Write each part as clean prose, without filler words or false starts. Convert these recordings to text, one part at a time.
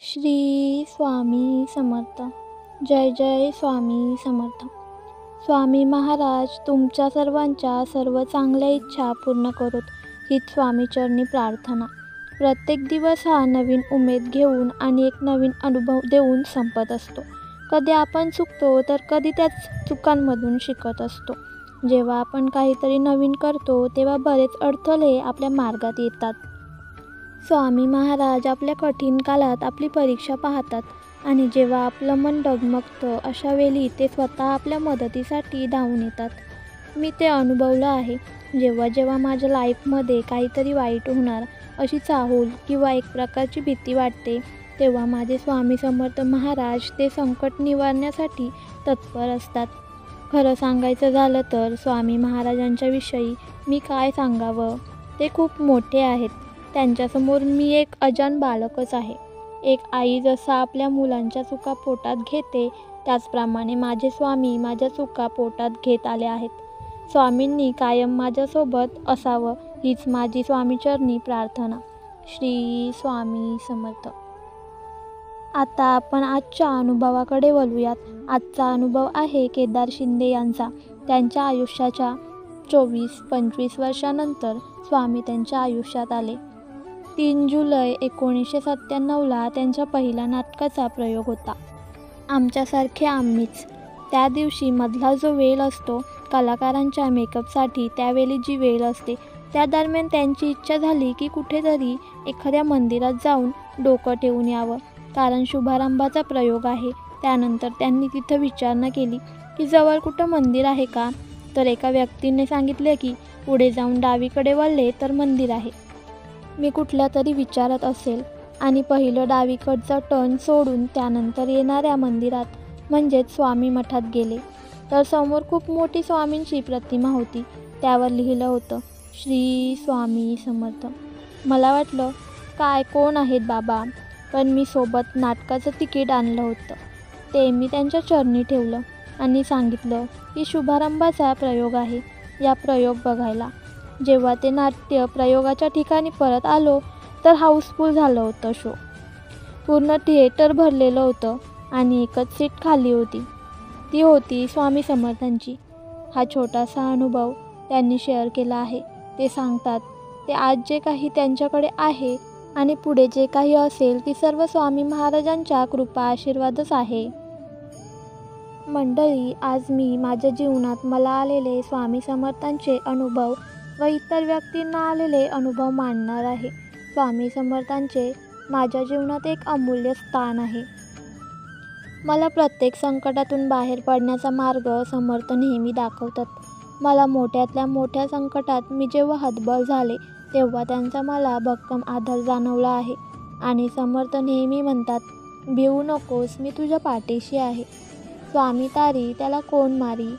श्री स्वामी समर्थ. जय जय स्वामी समर्थ. स्वामी महाराज तुमच्या सर्वांच्या सर्व चांगल्या इच्छा पूर्ण करोत हीच स्वामीचरणी प्रार्थना. प्रत्येक दिवस हा नवीन उमेद घेऊन आणि एक नवीन अनुभव देऊन संपत असतो. कधी आपण चुकतो तर कधी त्याच चुकांमधून शिकत असतो. जेव्हा आपण काहीतरी नवीन करतो तेव्हा बरेच अडथळे आपल्या मार्गात येतात. स्वामी महाराज आपल्या कठीण काळात आपली परीक्षा पाहतात आणि जेव्हा आपलं मन डगमगतं अशा वेळी ते स्वतः आपल्या मदतीसाठी धावून येतात. मी ते अनुभवलं आहे. जेव्हा जेव्हा माझ्या लाईफमध्ये काहीतरी वाईट होणार अशी चाहूल किंवा एक प्रकारची भीती वाटते तेव्हा माझे स्वामी समर्थ महाराज ते संकट निवारण्यासाठी तत्पर असतात. खरं सांगायचं झालं तर स्वामी महाराजांच्या विषयी मी काय सांगावं, ते खूप मोठे आहेत. त्यांच्यासमोर मी एक अजाण बालकच आहे. एक आई जसा आपल्या मुलांच्या चुका पोटात घेते त्याचप्रमाणे माझे स्वामी माझ्या चुका पोटात घेत आले आहेत. स्वामींनी कायम माझ्यासोबत असावं हीच माझी स्वामीचरणी प्रार्थना. श्री स्वामी समर्थ. आता आपण आजच्या अनुभवाकडे वळूयात. आजचा अनुभव आहे केदार शिंदे यांचा. त्यांच्या आयुष्याच्या 24-25 वर्षानंतर स्वामी त्यांच्या आयुष्यात आले. 3 जुलै 1997ला त्यांच्या पहिल्या नाटकाचा प्रयोग होता. आमच्यासारखे आम्हीच. त्या दिवशी मधला जो वेळ असतो कलाकारांच्या मेकअपसाठी, त्यावेळी जी वेळ असते त्या दरम्यान त्यांची इच्छा झाली की कुठेतरी एखाद्या मंदिरात जाऊन डोकं ठेवून यावं, कारण शुभारंभाचा प्रयोग आहे. त्यानंतर त्यांनी तिथं विचारणा केली की जवळ कुठं मंदिर आहे का, तर एका व्यक्तीने सांगितले की पुढे जाऊन डावीकडे वळले तर मंदिर आहे. मी कुठल्या तरी विचारात असेल आणि पहिलं डावीकडचं टर्न सोडून त्यानंतर येणाऱ्या मंदिरात म्हणजेच स्वामी मठात गेले तर समोर खूप मोठी स्वामींची प्रतिमा होती. त्यावर लिहिलं होतं श्री स्वामी समर्थ. मला वाटलं काय कोण आहेत बाबा, पण मी सोबत नाटकाचं तिकीट आणलं होतं. ते मी त्यांच्या चरणी ठेवलं आणि सांगितलं की शुभारंभाचा प्रयोग आहे, या प्रयोग बघायला. जेव्हा ते नाट्य प्रयोगाच्या ठिकाणी परत आलो तर हाऊसफुल झालं होतं शो. पूर्ण थिएटर भरलेलं होतं आणि एकच सीट खाली होती, ती होती स्वामी समर्थांची. हा छोटासा अनुभव त्यांनी शेअर केला आहे. ते सांगतात ते आज जे काही त्यांच्याकडे आहे आणि पुढे जे काही असेल ती सर्व स्वामी महाराजांच्या कृपा आशीर्वादच आहे. मंडळी, आज मी माझ्या जीवनात मला आलेले स्वामी समर्थांचे अनुभव व इतर व्यक्तींना आलेले अनुभव मांडणार आहे. स्वामी समर्थांचे माझ्या जीवनात एक अमूल्य स्थान आहे. मला प्रत्येक संकटातून बाहेर पडण्याचा मार्ग समर्थ नेहमी दाखवतात. मला मोठ्यातल्या मोठ्या संकटात मी जेव्हा हतबल झाले तेव्हा त्यांचा मला भक्कम आधार जाणवला आहे. आणि समर्थ नेहमी म्हणतात, भिवू नकोस, मी तुझ्या पाठीशी आहे. स्वामी तारी त्याला कोण मारी.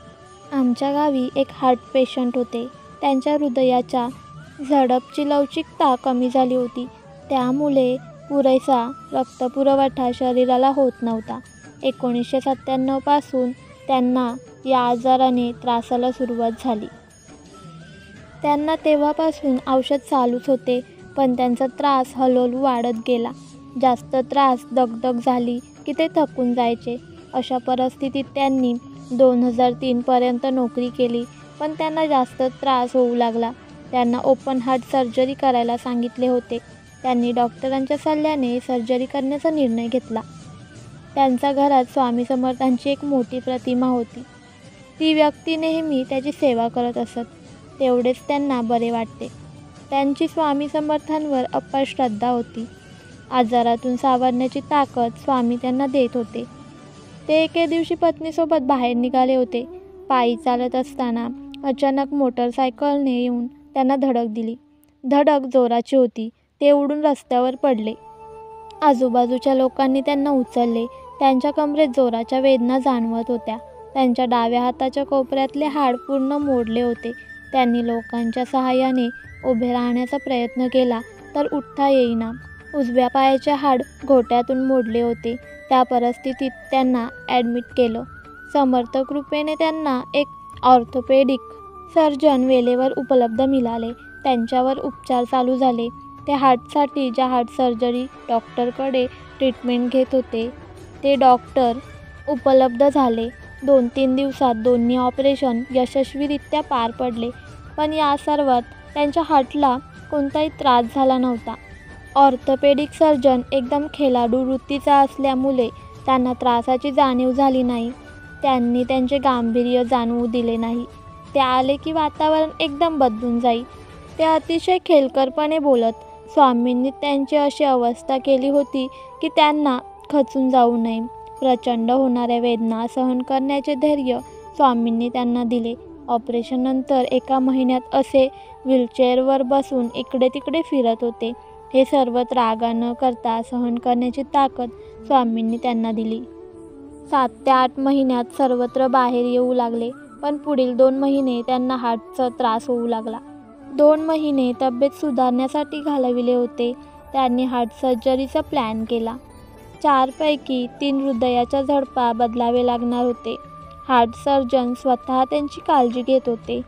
आमच्या गावी एक हार्ट पेशंट होते. त्यांच्या हृदयाच्या झडपची लवचिकता कमी झाली होती, त्यामुळे पुरेसा रक्तपुरवठा शरीराला होत नव्हता. 1997 पासून त्यांना या आजाराने त्रासाला सुरुवात झाली. त्यांना तेव्हापासून औषध चालूच होते, पण त्यांचा त्रास हळूहळू वाढत गेला. जास्त त्रास, दगदग झाली की ते थकून जायचे. अशा परिस्थितीत त्यांनी 2003 पर्यंत नोकरी केली, पण त्यांना जास्त त्रास होऊ लागला. त्यांना ओपन हार्ट सर्जरी करायला सांगितले होते. त्यांनी डॉक्टरांच्या सल्ल्याने सर्जरी करण्याचा निर्णय घेतला. त्यांच्या घरात स्वामी समर्थांची एक मोठी प्रतिमा होती. ती व्यक्ती नेहमी त्याची सेवा करत असत. तेवढेच त्यांना बरे वाटते. त्यांची स्वामी समर्थांवर अपार श्रद्धा होती. आजारातून सावरण्याची ताकद स्वामी त्यांना देत होते. ते एके दिवशी पत्नीसोबत बाहेर निघाले होते. पायी चालत असताना अचानक मोटरसायकलने येऊन त्यांना धडक दिली. धडक जोराची होती. ते उडून रस्त्यावर पडले. आजूबाजूच्या लोकांनी त्यांना उचलले. त्यांच्या कमरेत जोराच्या वेदना जाणवत होत्या. त्यांच्या डाव्या हाताच्या कोपऱ्यातले हाड पूर्ण मोडले होते. त्यांनी लोकांच्या सहाय्याने उभे राहण्याचा प्रयत्न केला तर उठता येईना. उजव्या पायाचे हाड घोट्यातून मोडले होते. त्या परिस्थितीत त्यांना ॲडमिट केलं. समर्थ कृपेने त्यांना एक ऑर्थोपेडिक सर्जन वेळेवर उपलब्ध मिळाले. त्यांच्यावर उपचार चालू झाले. त्या हार्टसाठी ज्या हार्ट सर्जरी डॉक्टरकडे ट्रीटमेंट घेत होते ते डॉक्टर उपलब्ध झाले. 2-3 दिवसात दोन्ही ऑपरेशन यशस्वीरित्या पार पडले. पण या सर्वात त्यांच्या हार्टला कोणताही त्रास झाला नव्हता. ऑर्थोपेडिक सर्जन एकदम खेळाडू वृत्तीचा असल्यामुळे त्यांना त्रासाची जाणीव झाली नाही. त्यांनी त्यांचे गांभीर्य जाणवू दिले नाही. ते आले की वातावरण एकदम बदलून जाई. ते अतिशय खेळकरपणे बोलत. स्वामींनी त्यांची अशी अवस्था केली होती की त्यांना खचून जाऊ नये. प्रचंड होणाऱ्या वेदना सहन करण्याचे धैर्य स्वामींनी त्यांना दिले. ऑपरेशननंतर 1 महिन्यात असे व्हीलचेअरवर बसून इकडे तिकडे फिरत होते. हे सर्व रागा न करता सहन करण्याची ताकद स्वामींनी त्यांना दिली. 7 ते 8 महिन्यात सर्वत्र बाहेर येऊ लागले. पण पुढील 2 महिने त्यांना हार्टचा त्रास होऊ लागला. 2 महिने तब्येत सुधारण्यासाठी घालविले होते. त्यांनी हार्ट सर्जरीचा प्लॅन केला. 4 पैकी 3 हृदयाच्या झडपा बदलावे लागणार होते. हार्ट सर्जन स्वतः त्यांची काळजी घेत होते.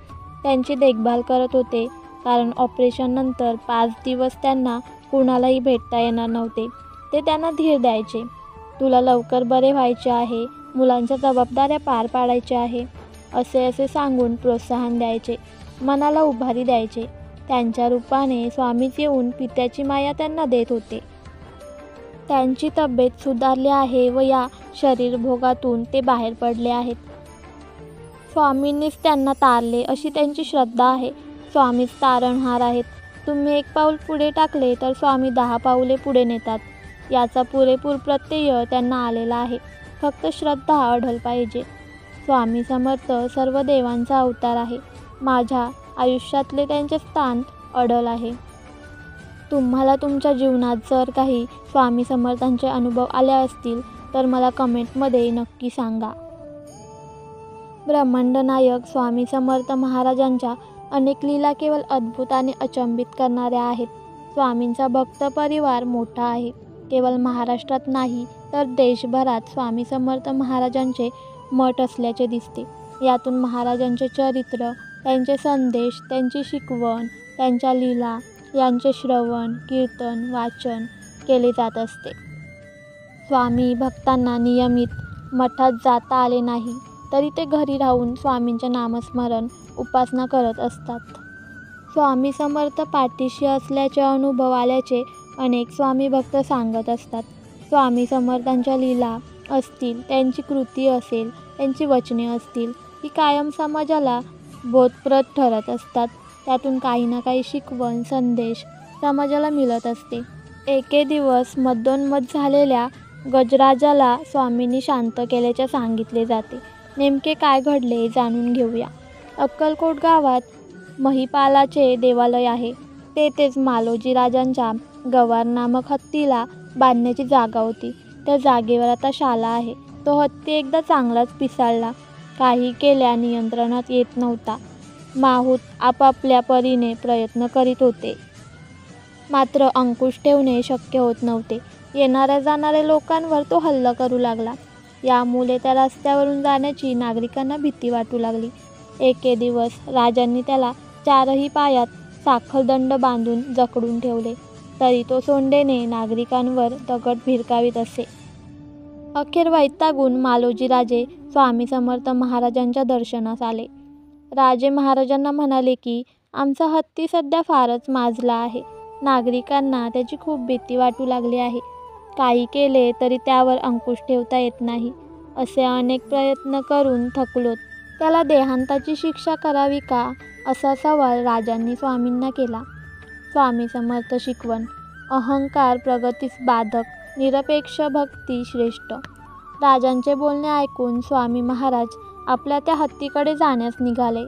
त्यांची देखभाल करत होते. कारण ऑपरेशननंतर 5 दिवस त्यांना कुणालाही भेटता येणार नव्हते. ते त्यांना धीर द्यायचे. तुला लवकर बरे व्हायचे आहे. मुलांच्या जबाबदाऱ्या पार पाडायच्या आहे. असे सांगून प्रोत्साहन द्यायचे. मनाला उभारी द्यायचे. त्यांच्या रूपाने स्वामीच येऊन पित्याची माया त्यांना देत होते. त्यांची तब्येत सुधारली आहे व या शरीरभोगातून ते बाहेर पडले आहेत. स्वामींनीच त्यांना तारले अशी त्यांची श्रद्धा आहे. स्वामीच तारणहार आहेत. तुम्ही 1 पाऊल पुढे टाकले तर स्वामी 10 पाऊले पुढे नेतात. याचा पुरेपूर प्रत्यय त्यांना आलेला आहे. फक्त श्रद्धा अढळ पाहिजे. स्वामी समर्थ सर्व देवांचा अवतार आहे. माझ्या आयुष्यातले त्यांचे स्थान अढळ आहे. तुम्हाला तुमच्या जीवनात जर काही स्वामी समर्थांचे अनुभव आले असतील तर मला कमेंटमध्ये नक्की सांगा. ब्रह्मांड नायक स्वामी समर्थ महाराजांच्या अनेक लीला केवळ अद्भुत आणि अचंबित करणाऱ्या आहेत. स्वामींचा भक्त परिवार मोठा आहे. केवळ महाराष्ट्रात नाही तर देशभरात स्वामी समर्थ महाराजांचे मठ असल्याचे दिसते. यातून महाराजांचे चरित्र, त्यांचे संदेश, त्यांची शिकवण, त्यांच्या लीला यांचे श्रवण, कीर्तन, वाचन केले जात असते. स्वामी भक्तांना नियमित मठात जाता आले नाही तरी ते घरी राहून स्वामींचे नामस्मरण, उपासना करत असतात. स्वामी समर्थ पाठीशी असल्याचे अनुभव आल्याचे अनेक स्वामी भक्त सांगत असतात. स्वामी समर्थांच्या लीला असतील, त्यांची कृती असेल, त्यांची वचने असतील, ही कायम समाजाला बोधप्रद ठरत असतात. त्यातून काही ना काही शिकवण, संदेश समाजाला मिळत असते. एके दिवस मदोन्मत झालेल्या गजराजाला स्वामींनी शांत केल्याचे सांगितले जाते. नेमके काय घडले जाणून घेऊया. अक्कलकोट गावात महिपालाचे देवालय आहे. तेथेच मालोजी राजांच्या गवार नामक हत्तीला बांधण्याची जागा होती. त्या जागेवर आता शाला आहे. तो हत्ती एकदा चांगलाच पिसाळला. काही केल्या नियंत्रणात येत नव्हता. माहूत आपापल्या परीने प्रयत्न करीत होते. मात्र अंकुश ठेवणे शक्य होत नव्हते. येणाऱ्या जाणाऱ्या लोकांवर तो हल्ला करू लागला. यामुळे त्या रस्त्यावरून जाण्याची नागरिकांना भीती वाटू लागली. एके दिवस राजांनी त्याला 4ही पायात साखळदंड बांधून जखडून ठेवले. तरी तो सोंडेने नागरिकांवर दगड भिरकावीत असे. अखेर वैतागून मालोजी राजे स्वामी समर्थ महाराजांच्या दर्शनास आले. राजे महाराजांना म्हणाले की आमचा हत्ती सध्या फारच माजला आहे. नागरिकांना त्याची खूप भीती वाटू लागली आहे. काही केले तरी त्यावर अंकुश ठेवता येत नाही. असे अनेक प्रयत्न करून थकलोत. त्याला देहांताची शिक्षा करावी का असा सवाल राजांनी स्वामींना केला. स्वामी समर्थ शिकवण: अहंकार प्रगतीस बाधक, निरपेक्ष भक्ती श्रेष्ठ. राजांचे बोलणे ऐकून स्वामी महाराज आपल्या त्या हत्तीकडे जाण्यास निघाले.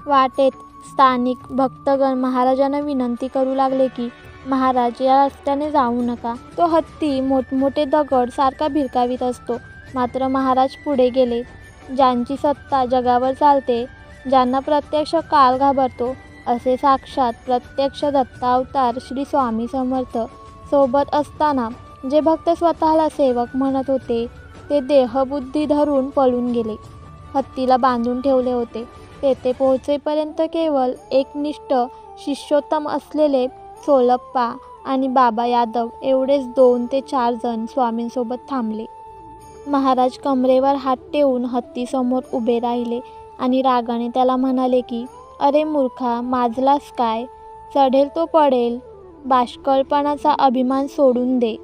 वाटेत स्थानिक भक्तगण महाराजांना विनंती करू लागले की महाराज, या रस्त्याने जाऊ नका. तो हत्ती मोठमोठे दगड सारखा भिरकावीत असतो. मात्र महाराज पुढे गेले. ज्यांची सत्ता जगावर चालते, ज्यांना प्रत्यक्ष काळ घाबरतो, असे साक्षात प्रत्यक्ष दत्तावतार श्री स्वामी समर्थ सोबत असताना जे भक्त स्वतःला सेवक म्हणत होते ते देहबुद्धी धरून पळून गेले. हत्तीला बांधून ठेवले होते. तेथे पोहोचेपर्यंत केवळ एकनिष्ठ शिष्योत्तम असलेले सोलप्पा आणि बाबा यादव एवढेच 2 ते 4 जण स्वामींसोबत थांबले. महाराज कमरेवर हात ठेवून हत्तीसमोर उभे राहिले आणि रागाने त्याला म्हणाले की, "अरे मूर्खा, माजलास काय? चढेल तो पडेल. बाष्कळपणाचा अभिमान सोडून दे."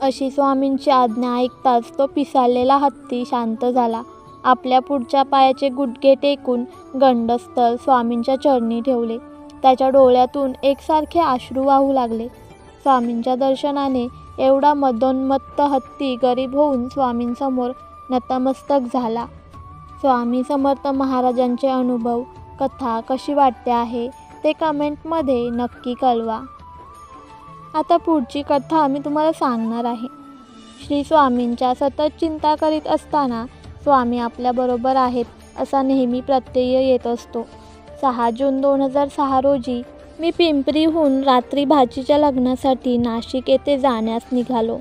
अशी स्वामींची आज्ञा ऐकताच तो पिसाळलेला हत्ती शांत झाला. आपल्या पुढच्या पायाचे गुडघे टेकून गंडस्थळ स्वामींच्या चरणी ठेवले. त्याच्या डोळ्यातून एकसारखे अश्रू वाहू लागले. स्वामींच्या दर्शनाने एवढा मदोन्मत्त हत्ती गरीब होऊन स्वामींसमोर नतमस्तक झाला. स्वामी समर्थ महाराजांचे अनुभव कथा कशी वाटते आहे ते कमेंटमध्ये नक्की कळवा. आता पुढची कथा मी तुम्हाला सांगणार आहे. श्री स्वामींच्या सतत चिंता करीत असताना स्वामी आपल्याबरोबर आहेत असा नेहमी प्रत्यय येत असतो. 6 जून 2006 रोजी मी पिंपरीहून रात्री भाचीच्या लग्नासाठी नाशिक येथे जाण्यास निघालो.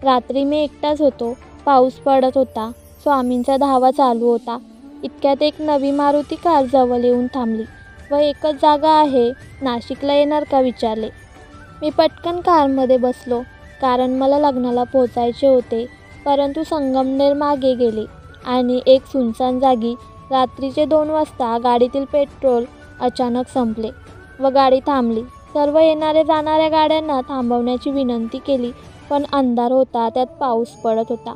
रात्री मी एकटाच होतो. पाऊस पडत होता. स्वामींचा धावा चालू होता. इतक्यात एक नवी मारुती कार जवळ येऊन थांबली व "एकच जागा आहे, नाशिकला येणार का?" विचारले. मी पटकन कारमध्ये बसलो, कारण मला लग्नाला पोचायचे होते. परंतु संगमनेर मागे गेले आणि एक सुनसान जागी रात्रीचे 2 वाजता गाडीतील पेट्रोल अचानक संपले व गाडी थांबली. सर्व येणाऱ्या जाणाऱ्या गाड्यांना थांबवण्याची विनंती केली, पण अंधार होता, त्यात पाऊस पडत होता.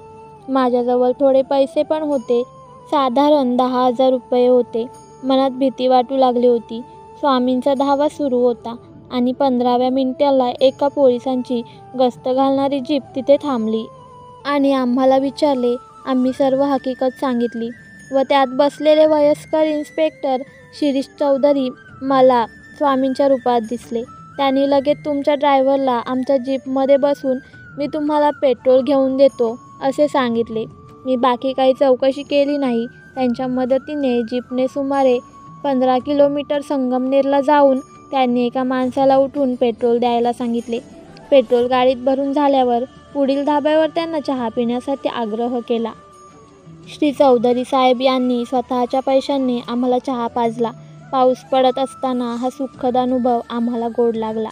माझ्याजवळ थोडे पैसे पण होते. साधारण 10,000 रुपये होते. मनात भीती वाटू लागली होती. स्वामींचा धावा सुरू होता आणि 15व्या मिनिटाला एका पोलिसांची गस्त घालणारी जीप तिथे थांबली आणि आम्हाला विचारले. आम्ही सर्व हकीकत सांगितली व त्यात बसलेले वयस्कर इन्स्पेक्टर शिरीष चौधरी मला स्वामींच्या रूपात दिसले. त्यांनी लगेच "तुमच्या ड्रायव्हरला आमच्या जीपमध्ये बसून मी तुम्हाला पेट्रोल घेऊन देतो" असे सांगितले. मी बाकी काही चौकशी केली नाही. त्यांच्या मदतीने जीपने सुमारे 15 किलोमीटर संगमनेरला जाऊन त्यांनी एका माणसाला उठून पेट्रोल द्यायला सांगितले. पेट्रोल गाडीत भरून झाल्यावर पुढील धाब्यावर त्यांना चहा पिण्यासाठी आग्रह केला. श्री चौधरी साहेब यांनी स्वतःच्या पैशांनी आम्हाला चहा पाजला. पाऊस पडत असताना हा सुखद अनुभव आम्हाला गोड लागला.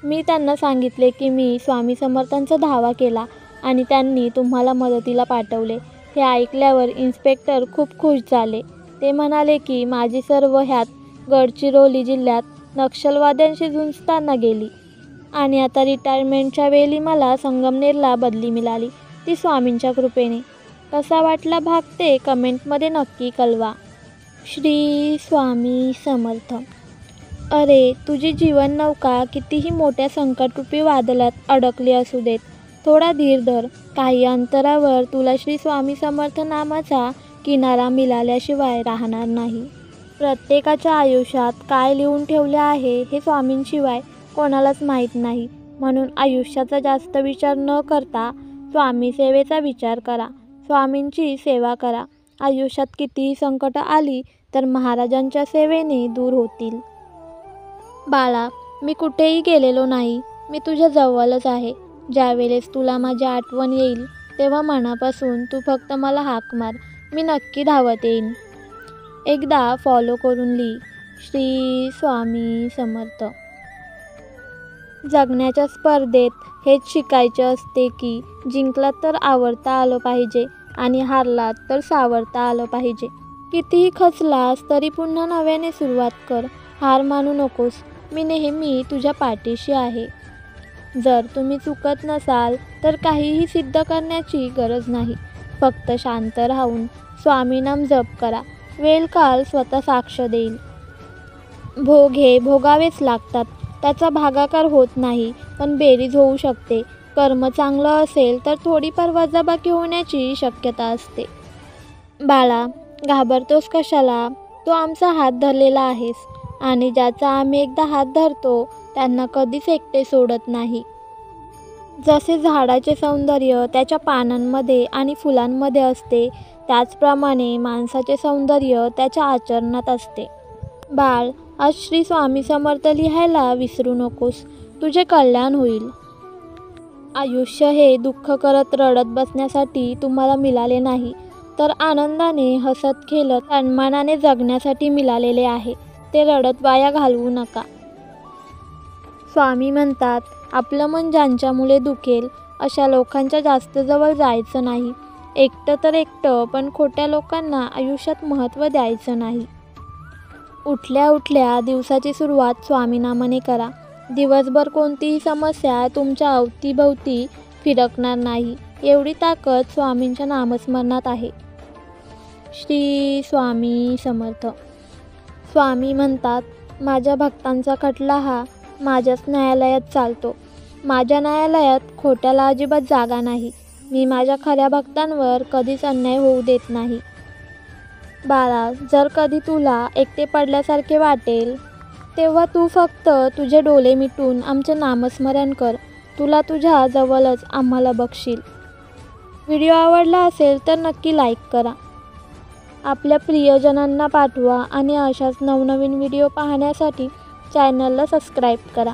मी त्यांना सांगितले की मी स्वामी समर्थांचा धावा केला आणि त्यांनी तुम्हाला मदतीला पाठवले. हे ऐकल्यावर इन्स्पेक्टर खूप खुश झाले. ते म्हणाले की माझी सर्व ह्यात गडचिरोली जिल्ह्यात नक्षलवाद्यांशी झुंजताना गेली आणि आता रिटायरमेंटच्या वेळी मला संगमनेरला बदली मिळाली, ती स्वामींच्या कृपेने. कसा वाटला भाग ते कमेंटमध्ये नक्की कळवा. श्री स्वामी समर्थ. अरे, तुझी जीवननौका कितीही मोठ्या संकटरूपी वादळात अडकली असू देत, थोडा धीर धर. काही अंतरावर तुला श्री स्वामी समर्थ नामाचा किनारा मिळाल्याशिवाय राहणार नाही. प्रत्येकाच्या आयुष्यात काय लिहून ठेवले आहे हे स्वामींशिवाय कोणालाच माहीत नाही. म्हणून आयुष्याचा जास्त विचार न करता स्वामी सेवेचा विचार करा. स्वामींची सेवा करा. आयुष्यात कितीही संकट आली तर महाराजांच्या सेवेने दूर होतील. बाळा, मी कुठेही गेलेलो नाही. मी तुझ्या जवळच आहे. ज्यावेळेस तुला माझी आठवण येईल तेव्हा मनापासून तू फक्त मला हाक मार. मी नक्की धावत येईन. एकदा फॉलो करून लिही. श्री स्वामी समर्थ. जगण्याच्या स्पर्धेत हेच शिकायचे असते की जिंकलात तर आवरता आलं पाहिजे आणि हारलात तर सावरता आलं पाहिजे. कितीही खचलास तरी पुन्हा नव्याने सुरुवात कर. हार मानू नकोस. मी नेहमी तुझ्या पाठीशी आहे. जर तुम्ही चुकत नसाल तर काहीही सिद्ध करण्याची गरज नाही. फक्त शांत राहून स्वामीनाम जप करा. वेळ काळ स्वतः साक्ष देईल. भोग हे भोगावेच लागतात. त्याचा भागाकार होत नाही, पण बेरीज होऊ शकते. कर्म चांगलं असेल तर थोडीफार वजाबाकी होण्याची शक्यता असते. बाळा, घाबरतोस कशाला? तो आमचा हात धरलेला आहेस आणि ज्याचा आम्ही एकदा हात धरतो त्यांना कधीच एकटे सोडत नाही. जसे झाडाचे सौंदर्य त्याच्या पानांमध्ये आणि फुलांमध्ये असते, त्याचप्रमाणे माणसाचे सौंदर्य त्याच्या आचरणात असते. बाळ, आज श्री स्वामी समर्थ लिहायला विसरू नकोस. तुझे कल्याण होईल. आयुष्य हे दुःख करत रडत बसण्यासाठी तुम्हाला मिळाले नाही, तर आनंदाने हसत खेळत सन्मानाने जगण्यासाठी मिळालेले आहे. ते रडत वाया घालवू नका. स्वामी म्हणतात, आपलं मन ज्यांच्यामुळे दुखेल अशा लोकांच्या जास्त जवळ जायचं नाही. एकटं तर एकटं, पण खोट्या लोकांना आयुष्यात महत्त्व द्यायचं नाही. उठल्या उठल्या दिवसाची सुरुवात स्वामीनामाने करा. दिवसभर कोणतीही समस्या तुमच्या अवतीभवती फिरकणार नाही. एवढी ताकद स्वामींच्या नामस्मरणात आहे. श्री स्वामी समर्थ. स्वामी म्हणतात, माझ्या भक्तांचा खटला हा माझ्याच न्यायालयात चालतो. माझ्या न्यायालयात खोट्याला अजिबात जागा नाही. मी माझ्या खऱ्या भक्तांवर कधीच अन्याय होऊ देत नाही. बाळा, जर कधी तुला एकटे पडल्यासारखे वाटेल, तेव्हा तू फक्त तुझे डोळे मिटून आमचे नामस्मरण कर. तुला तुझ्या जवळच आम्हाला बघशील. व्हिडिओ आवडला असेल तर नक्की लाईक करा. आपल्या प्रियजनांना पाठवा आणि अशाच नवनवीन व्हिडिओ पाहण्यासाठी चॅनलला सबस्क्राईब करा.